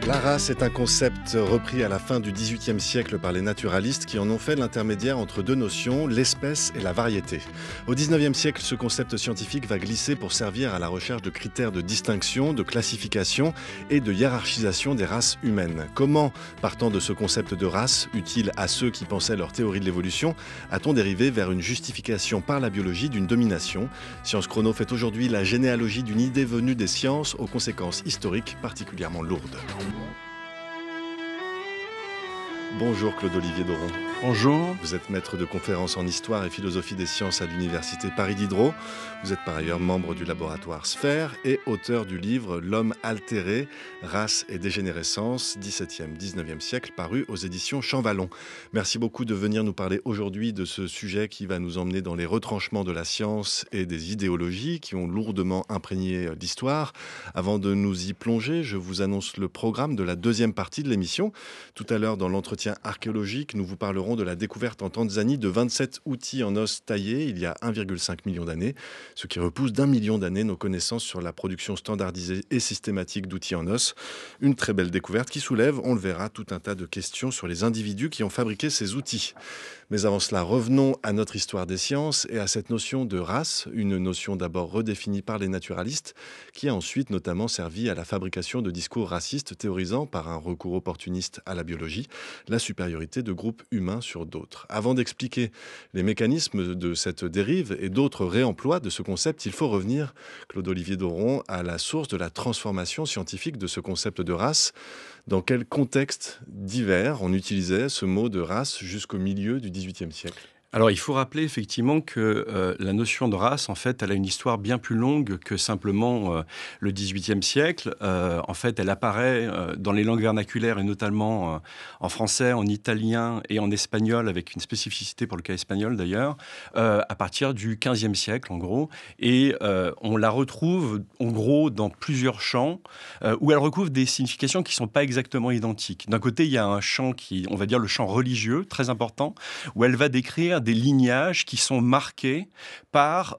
La race est un concept repris à la fin du XVIIIe siècle par les naturalistes qui en ont fait l'intermédiaire entre deux notions, l'espèce et la variété. Au XIXe siècle, ce concept scientifique va glisser pour servir à la recherche de critères de distinction, de classification et de hiérarchisation des races humaines. Comment, partant de ce concept de race, utile à ceux qui pensaient leur théorie de l'évolution, a-t-on dérivé vers une justification par la biologie d'une domination ? Science Chrono fait aujourd'hui la généalogie d'une idée venue des sciences aux conséquences historiques particulièrement lourdes. Bonjour Claude-Olivier Doron. Bonjour. Vous êtes maître de conférences en histoire et philosophie des sciences à l'université Paris Diderot. Vous êtes par ailleurs membre du laboratoire Sphère et auteur du livre L'homme altéré, race et dégénérescence, 17e, 19e siècle, paru aux éditions Champvallon. Merci beaucoup de venir nous parler aujourd'hui de ce sujet qui va nous emmener dans les retranchements de la science et des idéologies qui ont lourdement imprégné l'histoire. Avant de nous y plonger, je vous annonce le programme de la deuxième partie de l'émission. Tout à l'heure, dans l'entretien archéologique, nous vous parlerons de la découverte en Tanzanie de 27 outils en os taillés il y a 1,5 million d'années, ce qui repousse d'1 million d'années nos connaissances sur la production standardisée et systématique d'outils en os. Une très belle découverte qui soulève, on le verra, tout un tas de questions sur les individus qui ont fabriqué ces outils. Mais avant cela, revenons à notre histoire des sciences et à cette notion de race, une notion d'abord redéfinie par les naturalistes, qui a ensuite notamment servi à la fabrication de discours racistes théorisant, par un recours opportuniste à la biologie, la supériorité de groupes humains sur d'autres. Avant d'expliquer les mécanismes de cette dérive et d'autres réemplois de ce concept, il faut revenir, Claude-Olivier Doron, à la source de la transformation scientifique de ce concept de race. Dans quel contexte divers on utilisait ce mot de race jusqu'au milieu du XVIIIe siècle ? Alors, il faut rappeler effectivement que la notion de race, en fait, elle a une histoire bien plus longue que simplement le XVIIIe siècle. En fait, elle apparaît dans les langues vernaculaires et notamment en français, en italien et en espagnol, avec une spécificité pour le cas espagnol d'ailleurs, à partir du XVe siècle, en gros. Et on la retrouve, en gros, dans plusieurs champs où elle recouvre des significations qui ne sont pas exactement identiques. D'un côté, il y a un champ qui, on va dire, le champ religieux, très important, où elle va décrire des lignages qui sont marqués par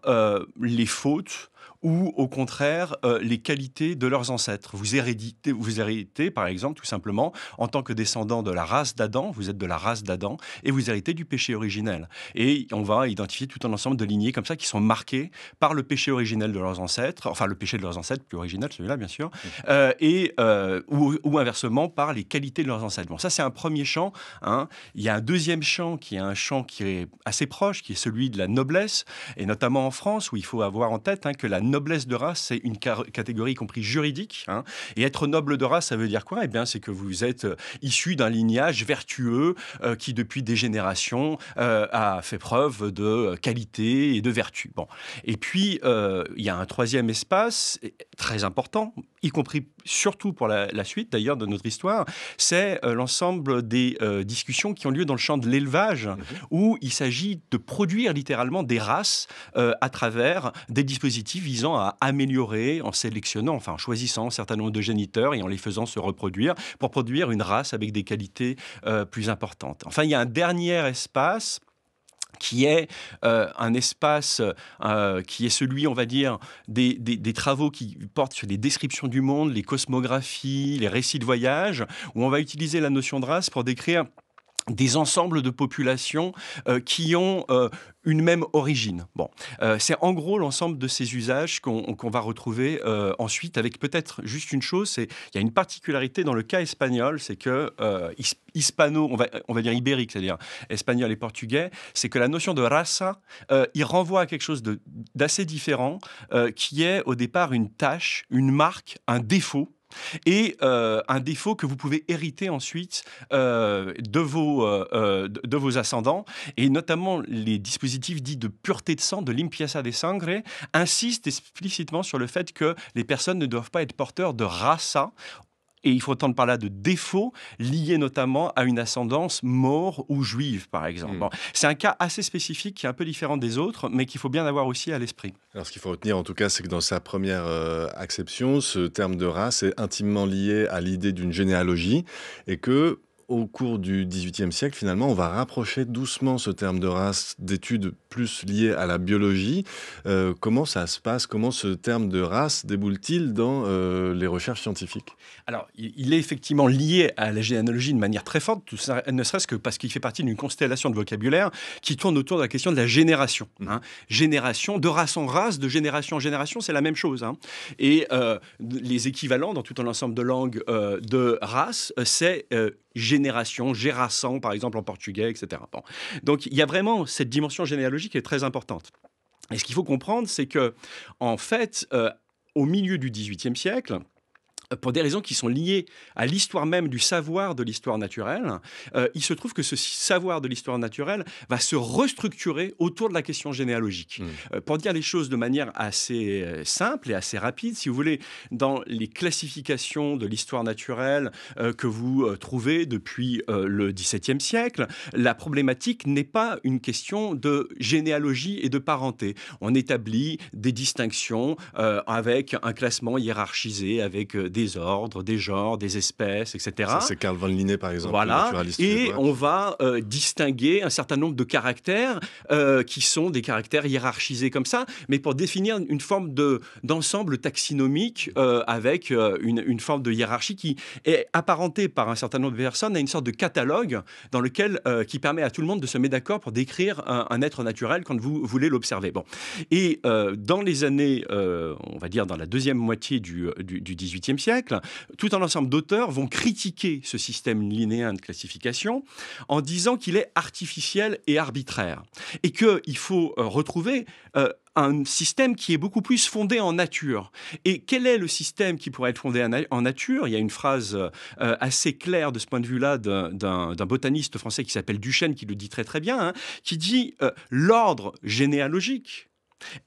les fautes ou au contraire les qualités de leurs ancêtres. Vous héritez, par exemple, tout simplement, en tant que descendant de la race d'Adam, vous êtes de la race d'Adam, et vous héritez du péché originel. Et on va identifier tout un ensemble de lignées comme ça qui sont marquées par le péché originel de leurs ancêtres, enfin le péché de leurs ancêtres, plus originel celui-là bien sûr, ou inversement par les qualités de leurs ancêtres. Bon, ça c'est un premier champ. Hein. Il y a un deuxième champ qui est un champ qui est assez proche, qui est celui de la noblesse, et notamment en France, où il faut avoir en tête que la noblesse de race, c'est une catégorie y compris juridique. Hein. Et être noble de race, ça veut dire quoi ? Eh bien, c'est que vous êtes issu d'un lignage vertueux qui, depuis des générations, a fait preuve de qualité et de vertu. Bon. Et puis, il y a un troisième espace très important, y compris surtout pour la suite d'ailleurs de notre histoire, c'est l'ensemble des discussions qui ont lieu dans le champ de l'élevage, où il s'agit de produire littéralement des races à travers des dispositifs visant à améliorer, en sélectionnant, enfin en choisissant un certain nombre de géniteurs et en les faisant se reproduire pour produire une race avec des qualités plus importantes. Enfin, il y a un dernier espace qui est un espace qui est celui, on va dire, des travaux qui portent sur les descriptions du monde, les cosmographies, les récits de voyage, où on va utiliser la notion de race pour décrire des ensembles de populations qui ont une même origine. Bon, c'est en gros l'ensemble de ces usages qu'on va retrouver ensuite, avec peut-être juste une chose, il y a une particularité dans le cas espagnol, c'est que hispano, on va dire ibérique, c'est-à-dire espagnol et portugais, c'est que la notion de raza, il renvoie à quelque chose d'assez différent, qui est au départ une tache, une marque, un défaut, et un défaut que vous pouvez hériter ensuite de vos ascendants, et notamment les dispositifs dits de pureté de sang, de limpieza de sangre, insistent explicitement sur le fait que les personnes ne doivent pas être porteurs de raza. Et il faut entendre par là de défauts liés notamment à une ascendance maure ou juive, par exemple. Bon, c'est un cas assez spécifique qui est un peu différent des autres, mais qu'il faut bien avoir aussi à l'esprit. Alors, ce qu'il faut retenir, en tout cas, c'est que dans sa première acception, ce terme de race est intimement lié à l'idée d'une généalogie et que au cours du XVIIIe siècle, finalement, on va rapprocher doucement ce terme de race d'études plus liées à la biologie. Comment ça se passe? Comment ce terme de race déboule-t-il dans les recherches scientifiques? Alors, il est effectivement lié à la généalogie de manière très forte, ne serait-ce que parce qu'il fait partie d'une constellation de vocabulaire qui tourne autour de la question de la génération. Génération, de race en race, de génération en génération, c'est la même chose. Et les équivalents dans tout un ensemble de langues de race, c'est génération, géração, par exemple en portugais, etc. Bon. Donc, il y a vraiment cette dimension généalogique qui est très importante. Et ce qu'il faut comprendre, c'est que, en fait, au milieu du XVIIIe siècle, pour des raisons qui sont liées à l'histoire même du savoir de l'histoire naturelle, il se trouve que ce savoir de l'histoire naturelle va se restructurer autour de la question généalogique. Pour dire les choses de manière assez simple et assez rapide, si vous voulez, dans les classifications de l'histoire naturelle que vous trouvez depuis le XVIIe siècle, la problématique n'est pas une question de généalogie et de parenté. On établit des distinctions avec un classement hiérarchisé, avec des ordres, des genres, des espèces, etc. Ça, c'est Carl von Linné, par exemple, voilà. naturaliste. Et on va distinguer un certain nombre de caractères qui sont des caractères hiérarchisés comme ça, mais pour définir une forme d'ensemble taxinomique avec une forme de hiérarchie qui est apparentée par un certain nombre de personnes à une sorte de catalogue dans lequel qui permet à tout le monde de se mettre d'accord pour décrire un être naturel quand vous voulez l'observer. Bon. Et dans les années, on va dire dans la deuxième moitié du XVIIIe siècle, tout un ensemble d'auteurs vont critiquer ce système linnéen de classification en disant qu'il est artificiel et arbitraire et qu'il faut retrouver un système qui est beaucoup plus fondé en nature. Et quel est le système qui pourrait être fondé en nature? Il y a une phrase assez claire de ce point de vue-là d'un botaniste français qui s'appelle Duchesne, qui le dit très très bien, qui dit l'ordre généalogique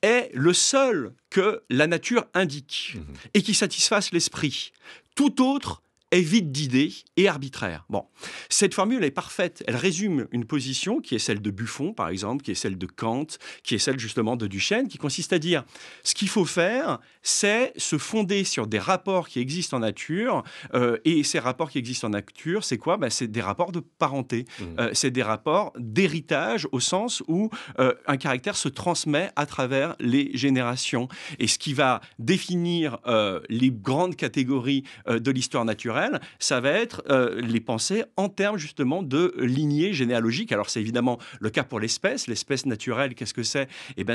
est le seul que la nature indique et qui satisfasse l'esprit. Tout autre est vide d'idées et arbitraire. Bon, cette formule est parfaite. Elle résume une position qui est celle de Buffon, par exemple, qui est celle de Kant, qui est celle justement de Duchesne, qui consiste à dire ce qu'il faut faire, c'est se fonder sur des rapports qui existent en nature. Et ces rapports qui existent en nature, c'est quoi? C'est des rapports de parenté. C'est des rapports d'héritage au sens où un caractère se transmet à travers les générations. Et ce qui va définir les grandes catégories de l'histoire naturelle, ça va être les pensées en termes justement de lignée généalogique. Alors c'est évidemment le cas pour l'espèce. L'espèce naturelle, qu'est-ce que c'est?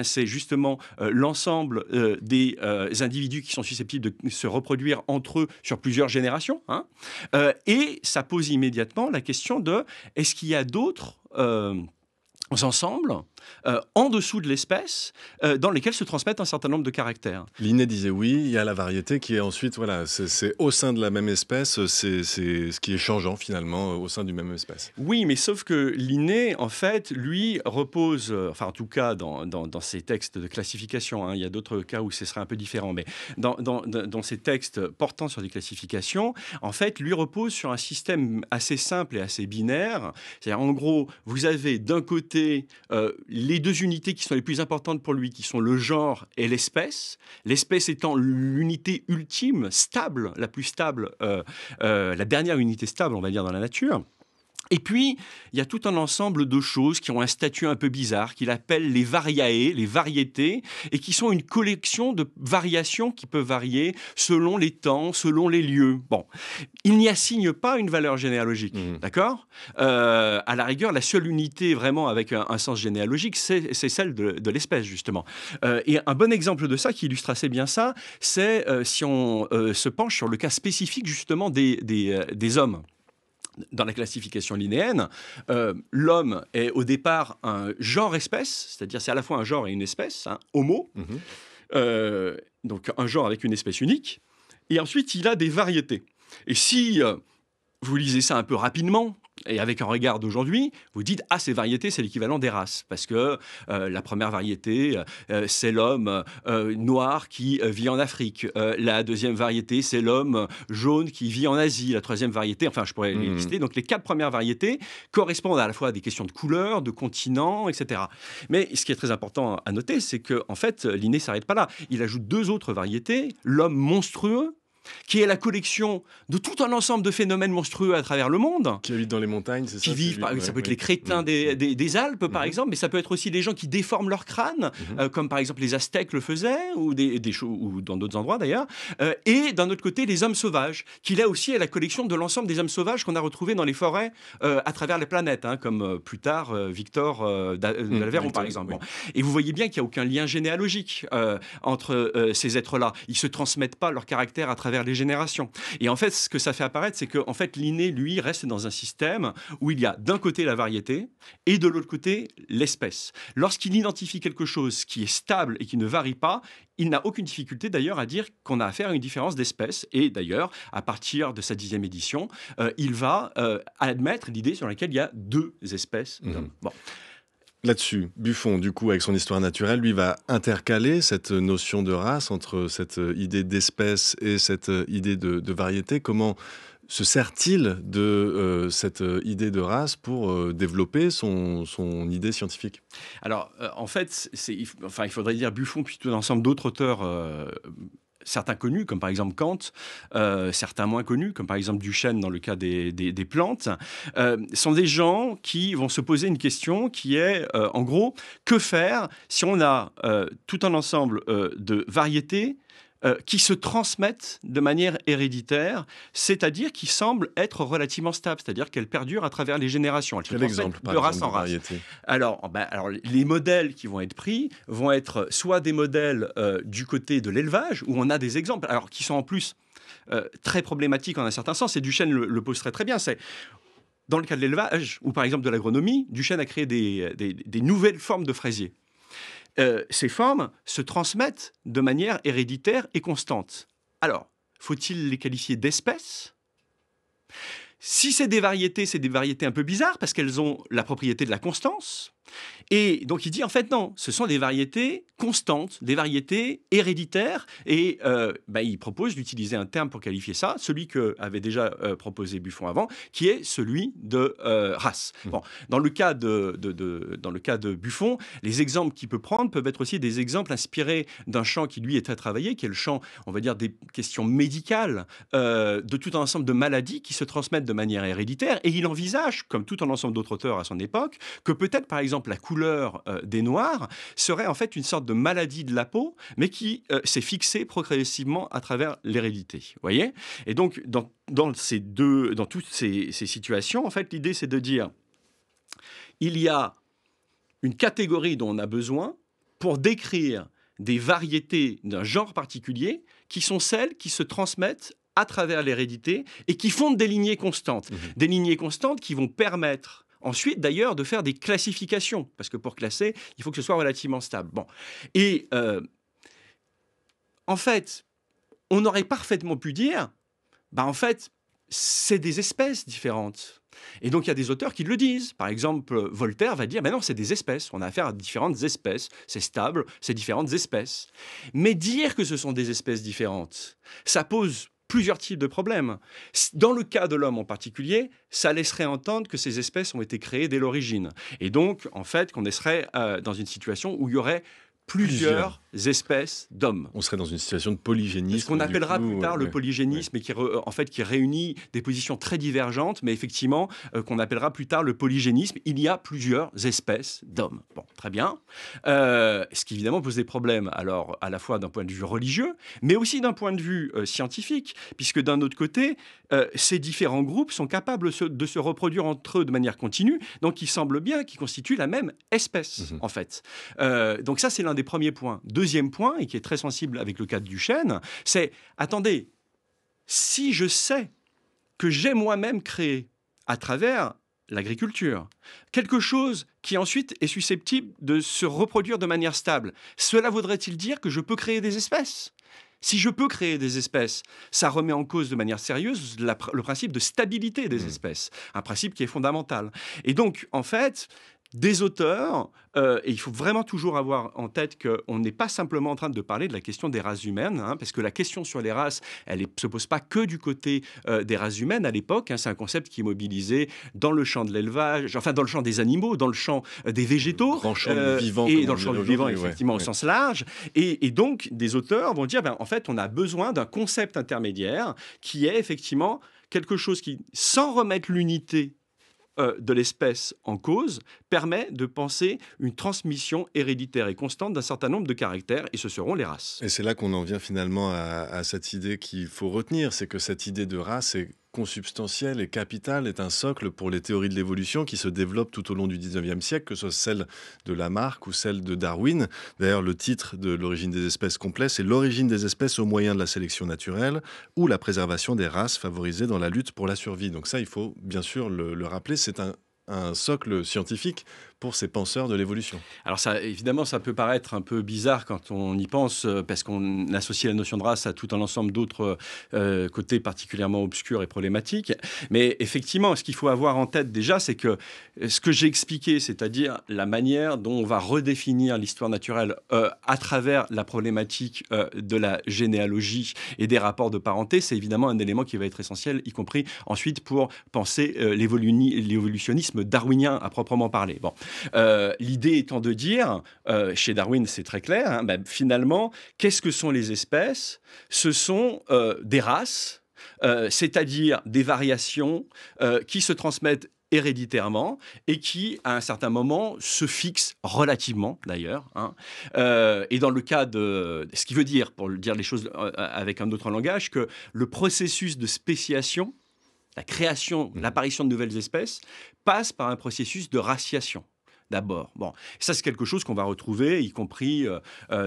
C'est justement l'ensemble des individus qui sont susceptibles de se reproduire entre eux sur plusieurs générations. Et ça pose immédiatement la question de est-ce qu'il y a d'autres ensembles en dessous de l'espèce dans lesquels se transmettent un certain nombre de caractères. Linné disait oui, il y a la variété qui est ensuite, voilà, c'est au sein de la même espèce, c'est ce qui est changeant finalement au sein d'une même espèce. Oui, mais sauf que Linné, en fait, lui repose, enfin en tout cas dans ses textes de classification, il y a d'autres cas où ce serait un peu différent, mais dans ses textes portant sur des classifications, en fait, lui repose sur un système assez simple et assez binaire. C'est-à-dire, en gros, vous avez d'un côté les deux unités qui sont les plus importantes pour lui, qui sont le genre et l'espèce. L'espèce étant l'unité ultime, stable, la plus stable, la dernière unité stable, on va dire, dans la nature. Et puis, il y a tout un ensemble de choses qui ont un statut un peu bizarre, qu'il appelle les variae, les variétés, et qui sont une collection de variations qui peuvent varier selon les temps, selon les lieux. Bon, il n'y assigne pas une valeur généalogique, d'accord ? À la rigueur, la seule unité vraiment avec un sens généalogique, c'est celle de l'espèce, justement. Et un bon exemple de ça, qui illustre assez bien ça, c'est si on se penche sur le cas spécifique, justement, des hommes. Dans la classification linnéenne, l'homme est au départ un genre-espèce, c'est-à-dire c'est à la fois un genre et une espèce, homo, donc un genre avec une espèce unique, et ensuite il a des variétés. Et si vous lisez ça un peu rapidement, et avec un regard d'aujourd'hui, vous dites « Ah, ces variétés, c'est l'équivalent des races. » Parce que la première variété, c'est l'homme noir qui vit en Afrique. La deuxième variété, c'est l'homme jaune qui vit en Asie. La troisième variété, enfin, je pourrais les lister. Donc, les 4 premières variétés correspondent à la fois à des questions de couleur, de continent, etc. Mais ce qui est très important à noter, c'est qu'en fait, Linné ne s'arrête pas là. Il ajoute 2 autres variétés. L'homme monstrueux, qui est la collection de tout un ensemble de phénomènes monstrueux à travers le monde. Qui habitent dans les montagnes, c'est ça? Qui vivent, ça peut être les crétins des Alpes, par exemple, mais ça peut être aussi des gens qui déforment leur crâne, comme par exemple les Aztèques le faisaient, ou ou dans d'autres endroits d'ailleurs. Et d'un autre côté, les hommes sauvages, qui là aussi est la collection de l'ensemble des hommes sauvages qu'on a retrouvés dans les forêts à travers les planètes, comme plus tard Victor d'Alveron, par exemple. Oui. Bon. Et vous voyez bien qu'il n'y a aucun lien généalogique entre ces êtres-là. Ils ne se transmettent pas leur caractère à travers les générations. Et en fait, ce que ça fait apparaître, c'est que en fait, l'inné, lui, reste dans un système où il y a d'un côté la variété et de l'autre côté l'espèce. Lorsqu'il identifie quelque chose qui est stable et qui ne varie pas, il n'a aucune difficulté d'ailleurs à dire qu'on a affaire à une différence d'espèce. Et d'ailleurs, à partir de sa 10e édition, il va admettre l'idée sur laquelle il y a 2 espèces d'hommes. Bon. Là-dessus, Buffon, du coup, avec son histoire naturelle, lui va intercaler cette notion de race entre cette idée d'espèce et cette idée de variété. Comment se sert-il de cette idée de race pour développer son idée scientifique? Alors, en fait, il faudrait dire Buffon, puis tout un ensemble d'autres auteurs certains connus, comme par exemple Kant, certains moins connus, comme par exemple Duchesne dans le cas des plantes, sont des gens qui vont se poser une question qui est, en gros, que faire si on a tout un ensemble de variétés qui se transmettent de manière héréditaire, c'est-à-dire qui semblent être relativement stables, c'est-à-dire qu'elles perdurent à travers les générations. Quel exemple, par de race exemple, en de race. variété? Alors, les modèles qui vont être pris vont être soit des modèles du côté de l'élevage, où on a des exemples, alors qui sont en plus très problématiques en un certain sens, et Duchesne le pose très bien, c'est dans le cas de l'élevage, ou par exemple de l'agronomie, Duchesne a créé des nouvelles formes de fraisiers. Ces formes se transmettent de manière héréditaire et constante. Alors, faut-il les qualifier d'espèces ? Si c'est des variétés un peu bizarres parce qu'elles ont la propriété de la constance. Et donc il dit en fait non, ce sont des variétés constantes, des variétés héréditaires. Et il propose d'utiliser un terme pour qualifier ça, celui que avait déjà proposé Buffon avant, qui est celui de race. Bon, dans le cas de Buffon, les exemples qu'il peut prendre peuvent être aussi des exemples inspirés d'un champ qui lui est très travaillé, qui est le champ, on va dire, des questions médicales, de tout un ensemble de maladies qui se transmettent de manière héréditaire. Et il envisage, comme tout un ensemble d'autres auteurs à son époque, que peut-être par exemple la couleur des Noirs serait en fait une sorte de maladie de la peau, mais qui s'est fixée progressivement à travers l'hérédité. Voyez ? Et donc, dans toutes ces situations, en fait, l'idée, c'est de dire il y a une catégorie dont on a besoin pour décrire des variétés d'un genre particulier qui sont celles qui se transmettent à travers l'hérédité et qui fondent des lignées constantes. Des lignées constantes qui vont permettre ensuite, d'ailleurs, de faire des classifications, parce que pour classer, il faut que ce soit relativement stable. Bon. Et en fait, on aurait parfaitement pu dire, en fait, c'est des espèces différentes. Et donc, il y a des auteurs qui le disent. Par exemple, Voltaire va dire, non, c'est des espèces. On a affaire à différentes espèces. C'est stable, c'est différentes espèces. Mais dire que ce sont des espèces différentes, ça pose plusieurs types de problèmes. Dans le cas de l'homme en particulier, ça laisserait entendre que ces espèces ont été créées dès l'origine. Et donc, en fait, qu'on serait dans une situation où il y aurait plusieurs espèces d'hommes. On serait dans une situation de polygénisme. Ce qu'on appellera plus tard le polygénisme, et qui réunit des positions très divergentes, mais effectivement, qu'on appellera plus tard le polygénisme. Il y a plusieurs espèces d'hommes. Bon, très bien. Ce qui évidemment pose des problèmes, alors à la fois d'un point de vue religieux, mais aussi d'un point de vue scientifique, puisque d'un autre côté, ces différents groupes sont capables de se reproduire entre eux de manière continue, donc il semble bien qu'ils constituent la même espèce, en fait. Donc ça, c'est l'un des premiers points. Deuxième point, et qui est très sensible avec le cas de Duchesne, c'est, attendez, si je sais que j'ai moi-même créé, à travers l'agriculture, quelque chose qui ensuite est susceptible de se reproduire de manière stable, cela voudrait-il dire que je peux créer des espèces ? Si je peux créer des espèces, ça remet en cause de manière sérieuse le principe de stabilité des espèces, un principe qui est fondamental. Et donc, en fait, des auteurs, et il faut vraiment toujours avoir en tête qu'on n'est pas simplement en train de parler de la question des races humaines, hein, parce que la question sur les races, elle ne se pose pas que du côté des races humaines à l'époque. Hein, c'est un concept qui est mobilisé dans le champ de l'élevage, enfin dans le champ des animaux, dans le champ des végétaux, Grand champ du vivant, et comme dans on le champ dirait du vivant, aujourd'hui, effectivement, ouais. au sens large. Et donc, des auteurs vont dire, en fait, on a besoin d'un concept intermédiaire qui est effectivement quelque chose qui, sans remettre l'unité de l'espèce en cause, permet de penser une transmission héréditaire et constante d'un certain nombre de caractères, et ce seront les races. Et c'est là qu'on en vient finalement à cette idée qu'il faut retenir, c'est que cette idée de race est consubstantielle et capitale, est un socle pour les théories de l'évolution qui se développent tout au long du 19e siècle, que ce soit celle de Lamarck ou celle de Darwin. D'ailleurs, le titre de l'origine des espèces complet, c'est l'origine des espèces au moyen de la sélection naturelle ou la préservation des races favorisées dans la lutte pour la survie. Donc ça, il faut bien sûr le rappeler, c'est un socle scientifique pour ces penseurs de l'évolution. Alors ça, évidemment, ça peut paraître un peu bizarre quand on y pense, parce qu'on associe la notion de race à tout un ensemble d'autres côtés particulièrement obscurs et problématiques. Mais effectivement, ce qu'il faut avoir en tête déjà, c'est que ce que j'ai expliqué, c'est-à-dire la manière dont on va redéfinir l'histoire naturelle à travers la problématique de la généalogie et des rapports de parenté, c'est évidemment un élément qui va être essentiel, y compris ensuite pour penser l'évolutionnisme darwinien à proprement parler. Bon. L'idée étant de dire, chez Darwin c'est très clair, hein, finalement, qu'est-ce que sont les espèces? Ce sont des races, c'est-à-dire des variations qui se transmettent héréditairement et qui, à un certain moment, se fixent relativement, d'ailleurs. Hein. Et dans le cas de... Ce qui veut dire, pour dire les choses avec un autre langage, que le processus de spéciation, la création, l'apparition de nouvelles espèces, passe par un processus de raciation. D'abord. Bon, ça c'est quelque chose qu'on va retrouver, y compris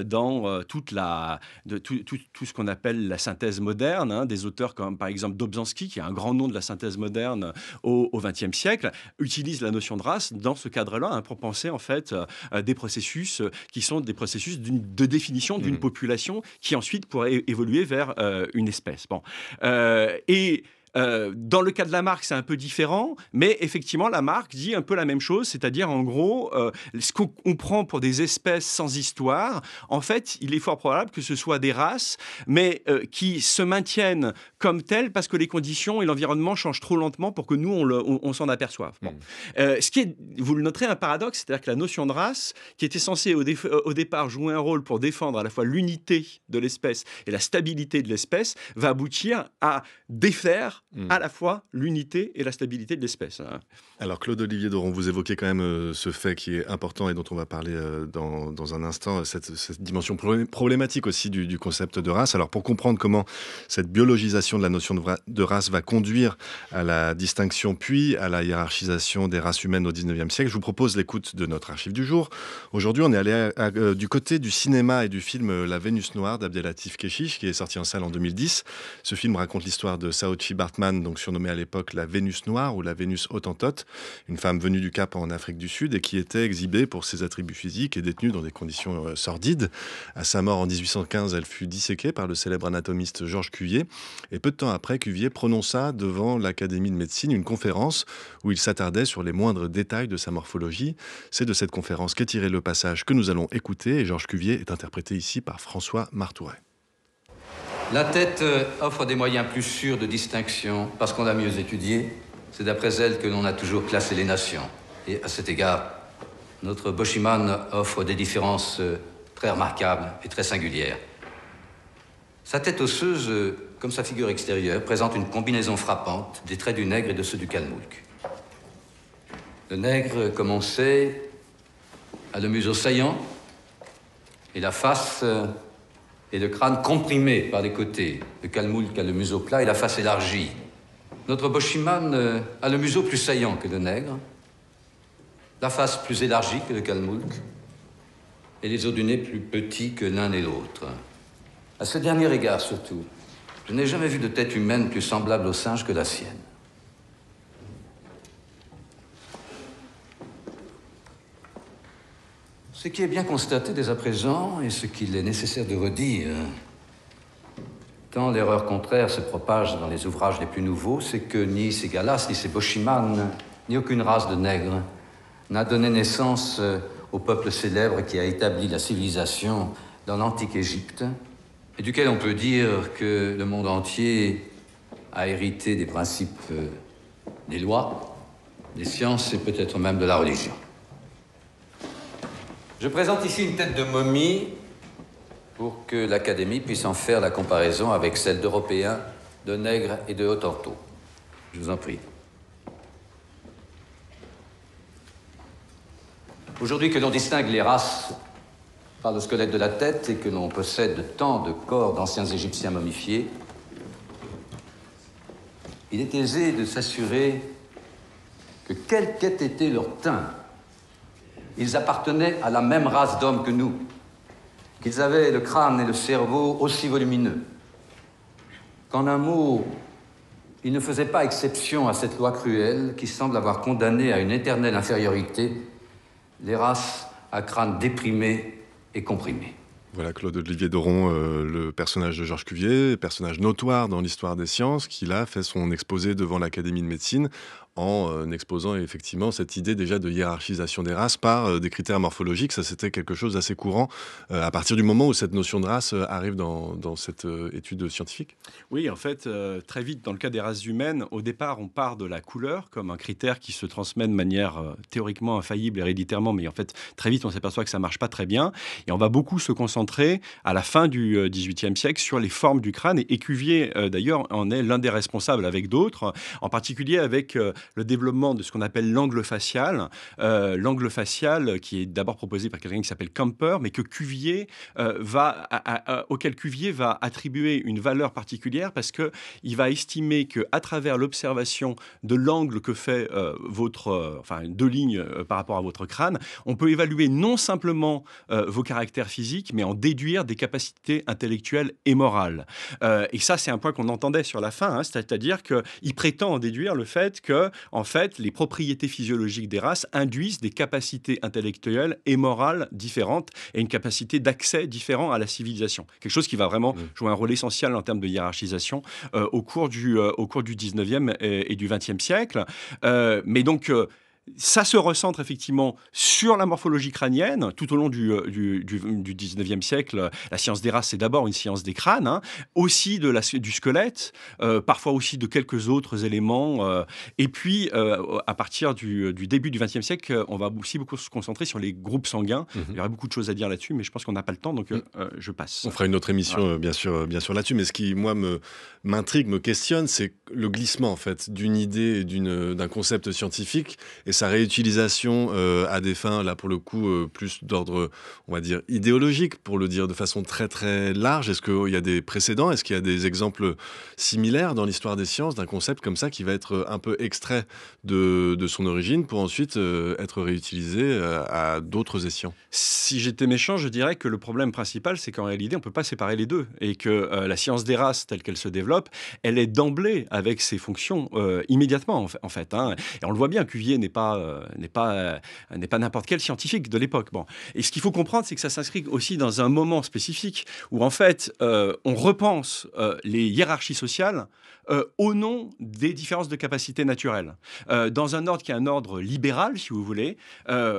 dans tout ce qu'on appelle la synthèse moderne, hein, des auteurs comme par exemple Dobzhansky, qui est un grand nom de la synthèse moderne au XXe siècle, utilise la notion de race dans ce cadre-là, hein, pour penser en fait des processus qui sont des processus de définition d'une population qui ensuite pourrait évoluer vers une espèce. Bon, dans le cas de Lamarck, c'est un peu différent, mais effectivement, Lamarck dit un peu la même chose, c'est-à-dire en gros, ce qu'on prend pour des espèces sans histoire, en fait, il est fort probable que ce soit des races, mais qui se maintiennent comme telles parce que les conditions et l'environnement changent trop lentement pour que nous, on s'en aperçoive. Bon. Ce qui est, vous le noterez, un paradoxe, c'est-à-dire que la notion de race, qui était censée au départ jouer un rôle pour défendre à la fois l'unité de l'espèce et la stabilité de l'espèce, va aboutir à défaire à la fois l'unité et la stabilité de l'espèce. Alors Claude-Olivier Doron, vous évoquez quand même ce fait qui est important et dont on va parler dans un instant, cette dimension problématique aussi du concept de race. Alors pour comprendre comment cette biologisation de la notion de race va conduire à la distinction puis à la hiérarchisation des races humaines au 19e siècle, je vous propose l'écoute de notre archive du jour. Aujourd'hui, on est allé du côté du cinéma et du film La Vénus noire d'Abdelatif Kechiche, qui est sorti en salle en 2010. Ce film raconte l'histoire de Saoirse Baartman, donc surnommée à l'époque la Vénus noire ou la Vénus Hottentote, une femme venue du Cap en Afrique du Sud et qui était exhibée pour ses attributs physiques et détenue dans des conditions sordides. À sa mort en 1815, elle fut disséquée par le célèbre anatomiste Georges Cuvier. Et peu de temps après, Cuvier prononça devant l'Académie de médecine une conférence où il s'attardait sur les moindres détails de sa morphologie. C'est de cette conférence qu'est tiré le passage que nous allons écouter. Et Georges Cuvier est interprété ici par François Martouret. La tête offre des moyens plus sûrs de distinction parce qu'on l'a mieux étudiée. C'est d'après elle que l'on a toujours classé les nations. Et à cet égard, notre Boschiman offre des différences très remarquables et très singulières. Sa tête osseuse, comme sa figure extérieure, présente une combinaison frappante des traits du nègre et de ceux du Kalmouk. Le nègre, comme on sait, a le museau saillant et la face et le crâne comprimé par les côtés. Le Kalmouk a le museau plat et la face élargie. Notre Boschiman a le museau plus saillant que le nègre, la face plus élargie que le Kalmouk et les os du nez plus petits que l'un et l'autre. À ce dernier égard surtout, je n'ai jamais vu de tête humaine plus semblable au singe que la sienne. Ce qui est bien constaté dès à présent, et ce qu'il est nécessaire de redire, tant l'erreur contraire se propage dans les ouvrages les plus nouveaux, c'est que ni ces Gallas, ni ces Boschiman, ni aucune race de nègres n'a donné naissance au peuple célèbre qui a établi la civilisation dans l'antique Égypte, et duquel on peut dire que le monde entier a hérité des principes des lois, des sciences et peut-être même de la religion. Je présente ici une tête de momie pour que l'Académie puisse en faire la comparaison avec celle d'Européens, de Nègres et de Hottentots. Je vous en prie. Aujourd'hui que l'on distingue les races par le squelette de la tête et que l'on possède tant de corps d'anciens Égyptiens momifiés, il est aisé de s'assurer que quel qu'ait été leur teint, ils appartenaient à la même race d'hommes que nous, qu'ils avaient le crâne et le cerveau aussi volumineux, qu'en un mot, ils ne faisaient pas exception à cette loi cruelle qui semble avoir condamné à une éternelle infériorité les races à crâne déprimé et comprimé. Voilà Claude-Olivier Doron, le personnage de Georges Cuvier, personnage notoire dans l'histoire des sciences, qui là fait son exposé devant l'Académie de médecine en exposant effectivement cette idée déjà de hiérarchisation des races par des critères morphologiques. Ça, c'était quelque chose d'assez courant à partir du moment où cette notion de race arrive dans cette étude scientifique. Oui, en fait, très vite, dans le cas des races humaines, au départ, on part de la couleur comme un critère qui se transmet de manière théoriquement infaillible, héréditairement, mais en fait, très vite, on s'aperçoit que ça ne marche pas très bien. Et on va beaucoup se concentrer à la fin du XVIIIe siècle sur les formes du crâne. Et Cuvier, d'ailleurs, en est l'un des responsables avec d'autres, en particulier avec le développement de ce qu'on appelle l'angle facial. L'angle facial qui est d'abord proposé par quelqu'un qui s'appelle Camper, mais que Cuvier auquel Cuvier va attribuer une valeur particulière parce qu'il va estimer qu'à travers l'observation de l'angle que fait deux lignes par rapport à votre crâne, on peut évaluer non simplement vos caractères physiques, mais en déduire des capacités intellectuelles et morales. Et ça, c'est un point qu'on entendait sur la fin, c'est-à-dire qu'il prétend en déduire le fait que, en fait, les propriétés physiologiques des races induisent des capacités intellectuelles et morales différentes et une capacité d'accès différent à la civilisation. Quelque chose qui va vraiment jouer un rôle essentiel en termes de hiérarchisation au cours du 19e et du 20e siècle. Mais donc, ça se recentre effectivement sur la morphologie crânienne. Tout au long du 19e siècle, la science des races, c'est d'abord une science des crânes, aussi du squelette, parfois aussi de quelques autres éléments. Et puis, à partir du début du 20e siècle, on va aussi beaucoup se concentrer sur les groupes sanguins. Il y aurait beaucoup de choses à dire là-dessus, mais je pense qu'on n'a pas le temps, donc je passe. On fera une autre émission, bien sûr là-dessus. Mais ce qui, moi, m'intrigue, me questionne, c'est le glissement, en fait, d'une idée, d'un concept scientifique et sa réutilisation à des fins, là, pour le coup, plus d'ordre, on va dire, idéologique, pour le dire de façon très, très large. Est-ce qu'il y a des précédents? Est-ce qu'il y a des exemples similaires dans l'histoire des sciences d'un concept comme ça qui va être un peu extrait de son origine pour ensuite être réutilisé à d'autres escients? Si j'étais méchant, je dirais que le problème principal, c'est qu'en réalité, on ne peut pas séparer les deux et que la science des races, telle qu'elle se développe, elle est d'emblée avec ses fonctions immédiatement, en fait. Et on le voit bien, Cuvier n'est pas n'importe quel scientifique de l'époque. Bon. Et ce qu'il faut comprendre, c'est que ça s'inscrit aussi dans un moment spécifique où, en fait, on repense les hiérarchies sociales au nom des différences de capacités naturelles. Dans un ordre qui est un ordre libéral, si vous voulez,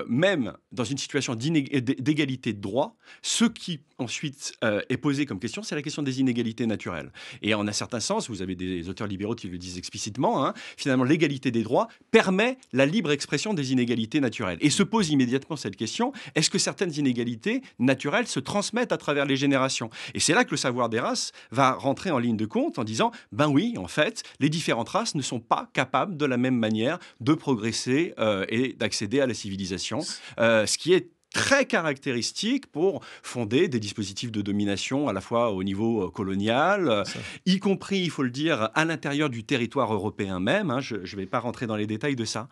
même dans une situation d'égalité de droit, ce qui ensuite est posé comme question, c'est la question des inégalités naturelles. Et en un certain sens, vous avez des auteurs libéraux qui le disent explicitement, finalement, l'égalité des droits permet la libre expression des inégalités naturelles. Et se pose immédiatement cette question, est-ce que certaines inégalités naturelles se transmettent à travers les générations? Et c'est là que le savoir des races va rentrer en ligne de compte en disant, ben oui, en fait, les différentes races ne sont pas capables de la même manière de progresser et d'accéder à la civilisation, ce qui est très caractéristique pour fonder des dispositifs de domination à la fois au niveau colonial, y compris, il faut le dire, à l'intérieur du territoire européen même. Je ne vais pas rentrer dans les détails de ça.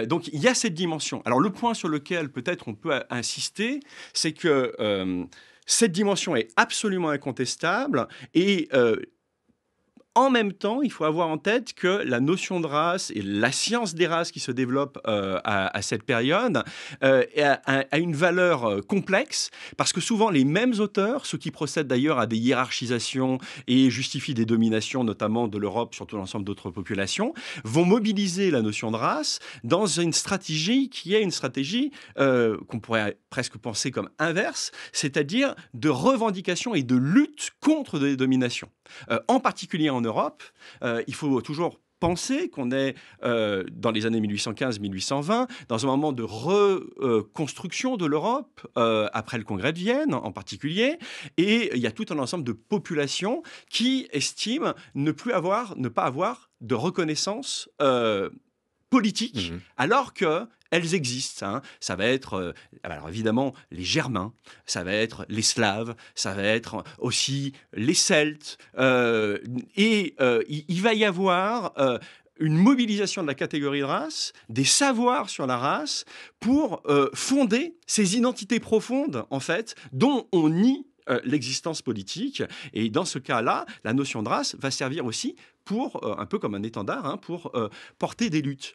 Donc, il y a cette dimension. Alors, le point sur lequel peut-être on peut insister, c'est que cette dimension est absolument incontestable et En même temps, il faut avoir en tête que la notion de race et la science des races qui se développe à cette période a une valeur complexe, parce que souvent les mêmes auteurs, ceux qui procèdent d'ailleurs à des hiérarchisations et justifient des dominations, notamment de l'Europe sur tout l'ensemble d'autres populations, vont mobiliser la notion de race dans une stratégie qui est une stratégie qu'on pourrait presque penser comme inverse, c'est-à-dire de revendication et de lutte contre des dominations. En particulier en Europe, il faut toujours penser qu'on est dans les années 1815-1820, dans un moment de reconstruction de l'Europe, après le Congrès de Vienne en particulier, et il y a tout un ensemble de populations qui estiment ne pas avoir de reconnaissance politique, alors que elles existent. Hein. Ça va être, alors évidemment, les Germains, ça va être les Slaves, ça va être aussi les Celtes. Il va y avoir une mobilisation de la catégorie de race, des savoirs sur la race, pour fonder ces identités profondes, en fait, dont on nie l'existence politique. Et dans ce cas-là, la notion de race va servir aussi pour, un peu comme un étendard, hein, pour porter des luttes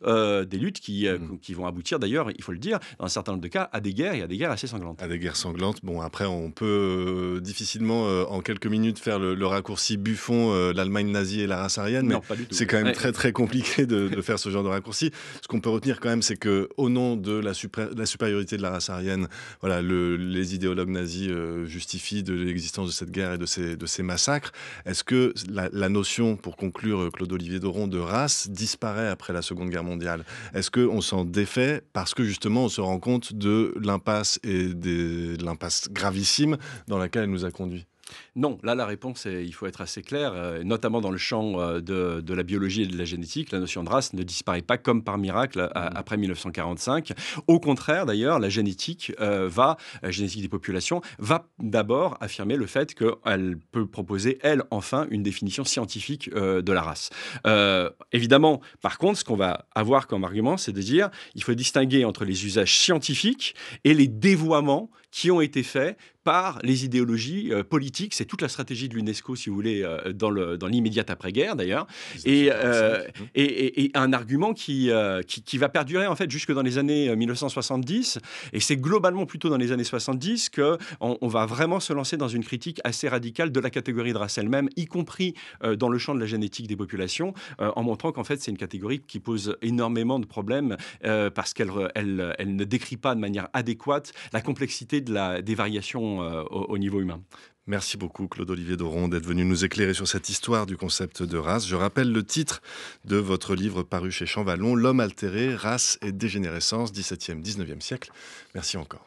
qui vont aboutir d'ailleurs, il faut le dire, dans un certain nombre de cas, à des guerres, et à des guerres assez sanglantes. À des guerres sanglantes. Bon, après, on peut difficilement, en quelques minutes, faire le raccourci Buffon, l'Allemagne nazie et la race aryenne, mais c'est quand même très, très compliqué de faire ce genre de raccourci. Ce qu'on peut retenir quand même, c'est qu'au nom de la supériorité de la race aryenne, voilà, les idéologues nazis justifient de l'existence de cette guerre et de ces massacres. Est-ce que la notion, pour conclure, Claude-Olivier Doron, de race disparaît après la Seconde Guerre mondiale? Est-ce qu'on s'en défait parce que justement on se rend compte de l'impasse et de l'impasse gravissime dans laquelle elle nous a conduits? Non, là la réponse il faut être assez clair, notamment dans le champ de la biologie et de la génétique, la notion de race ne disparaît pas comme par miracle après 1945. Au contraire d'ailleurs, la génétique génétique des populations, va d'abord affirmer le fait qu'elle peut proposer, elle, enfin, une définition scientifique de la race. Évidemment, par contre, ce qu'on va avoir comme argument, c'est de dire il faut distinguer entre les usages scientifiques et les dévoiements qui ont été faits par les idéologies politiques. C'est toute la stratégie de l'UNESCO, si vous voulez, dans l'immédiate après-guerre, d'ailleurs. Et un argument qui va perdurer, en fait, jusque dans les années 1970. Et c'est globalement plutôt dans les années 70 qu'on va vraiment se lancer dans une critique assez radicale de la catégorie de race elle-même, y compris dans le champ de la génétique des populations, en montrant qu'en fait, c'est une catégorie qui pose énormément de problèmes parce qu'elle ne décrit pas de manière adéquate la complexité des variations au niveau humain. Merci beaucoup Claude-Olivier Doron d'être venu nous éclairer sur cette histoire du concept de race. Je rappelle le titre de votre livre paru chez Champvallon, L'homme altéré, race et dégénérescence, 17e, 19e siècle. Merci encore.